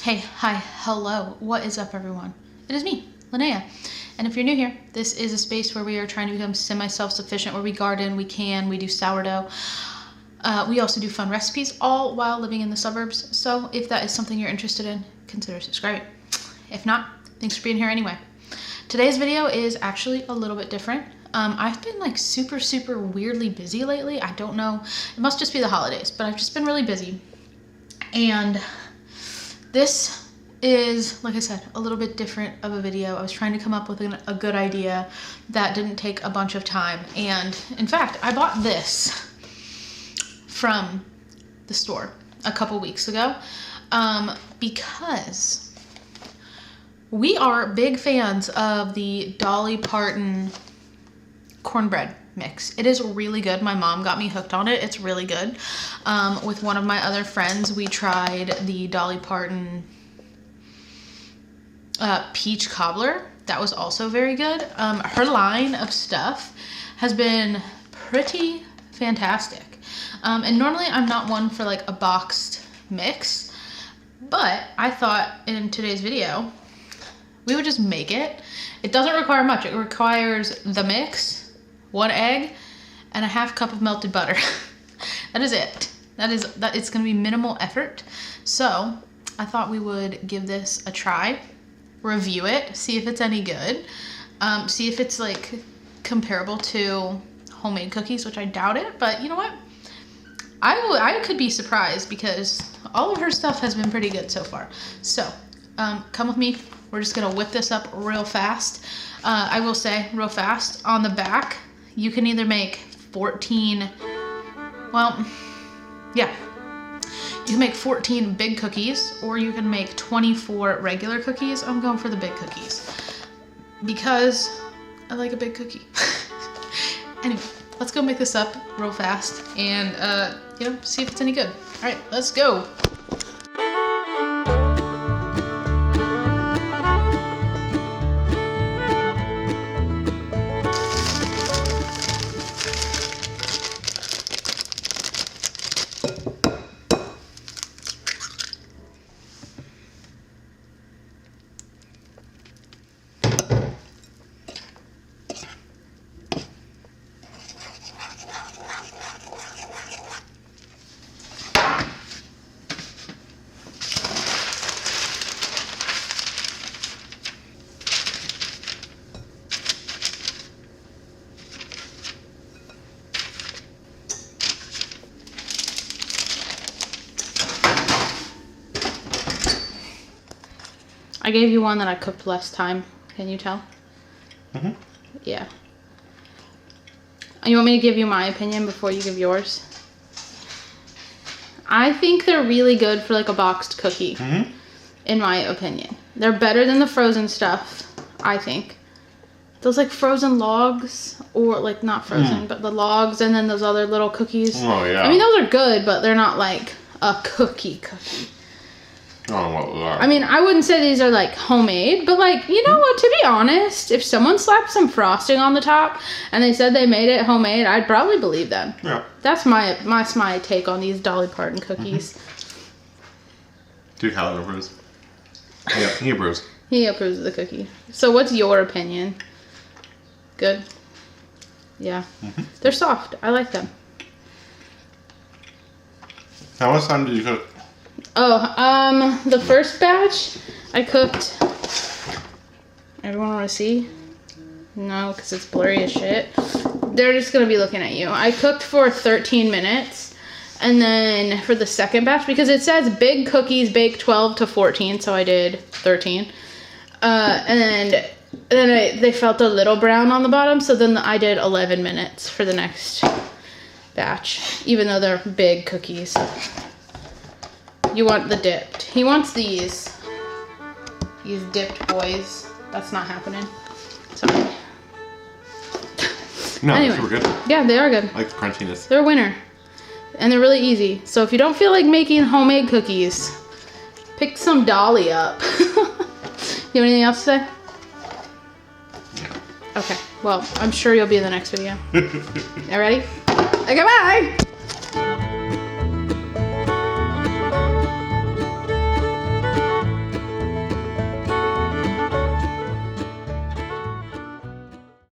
Hey, hi, hello, what is up everyone? It is me, Linnea, and if you're new here, this is a space where we are trying to become semi-self-sufficient, where we garden, we do sourdough, we also do fun recipes, all while living in the suburbs. So if that is something you're interested in, consider subscribing. If not, thanks for being here anyway. Today's video is actually a little bit different. I've been like super weirdly busy lately. I don't know, it must just be the holidays, but I've just been really busy. And this is, like I said, a little bit different of a video. I was trying to come up with a good idea that didn't take a bunch of time. And in fact, I bought this from the store a couple weeks ago because we are big fans of the Dolly Parton cornbread mix. It is really good. My mom got me hooked on it. It's really good. With one of my other friends, we tried the Dolly Parton peach cobbler. That was also very good. Her line of stuff has been pretty fantastic. And normally I'm not one for like a boxed mix, but I thought in today's video, we would just make it. It doesn't require much. It requires the mix, 1 egg, and a ½ cup of melted butter. That is it. It's gonna be minimal effort. So I thought we would give this a try, review it, see if it's any good, see if it's like comparable to homemade cookies, which I doubt it, but you know what? I could be surprised because all of her stuff has been pretty good so far. So come with me. We're just gonna whip this up real fast. I will say real fast, on the back, you can either make 14, well, yeah. You can make 14 big cookies, or you can make 24 regular cookies. I'm going for the big cookies because I like a big cookie. Anyway, let's go make this up real fast and, see if it's any good. All right, let's go. I gave you one that I cooked last time. Can you tell? Mm-hmm. Yeah. You want me to give you my opinion before you give yours? I think they're really good for like a boxed cookie, in my opinion. They're better than the frozen stuff, I think. Those like frozen logs, or like not frozen, but the logs, and then those other little cookies. Oh, yeah. I mean, those are good, but they're not like a cookie. I don't know what they are. I mean, I wouldn't say these are like homemade, but like, you know what, to be honest, if someone slapped some frosting on the top and they said they made it homemade, I'd probably believe them. Yeah. That's my take on these Dolly Parton cookies. Do Howard approves? Yeah, he approves. He approves of the cookie. So what's your opinion? Good? Yeah. They're soft. I like them. How much time did you cook? Oh, the first batch I cooked. Everyone want to see? No, because it's blurry as shit. They're just going to be looking at you. I cooked for 13 minutes. And then for the second batch, because it says big cookies bake 12 to 14, so I did 13. And then they felt a little brown on the bottom, so then I did 11 minutes for the next batch, even though they're big cookies. You want the dipped. He wants these dipped boys. That's not happening. Sorry. No, anyway, super good. Yeah, they are good. I like the crunchiness. They're a winner. And they're really easy. So if you don't feel like making homemade cookies, pick some Dolly up. You have anything else to say? Yeah. Okay. Well, I'm sure you'll be in the next video. You ready? Okay, bye!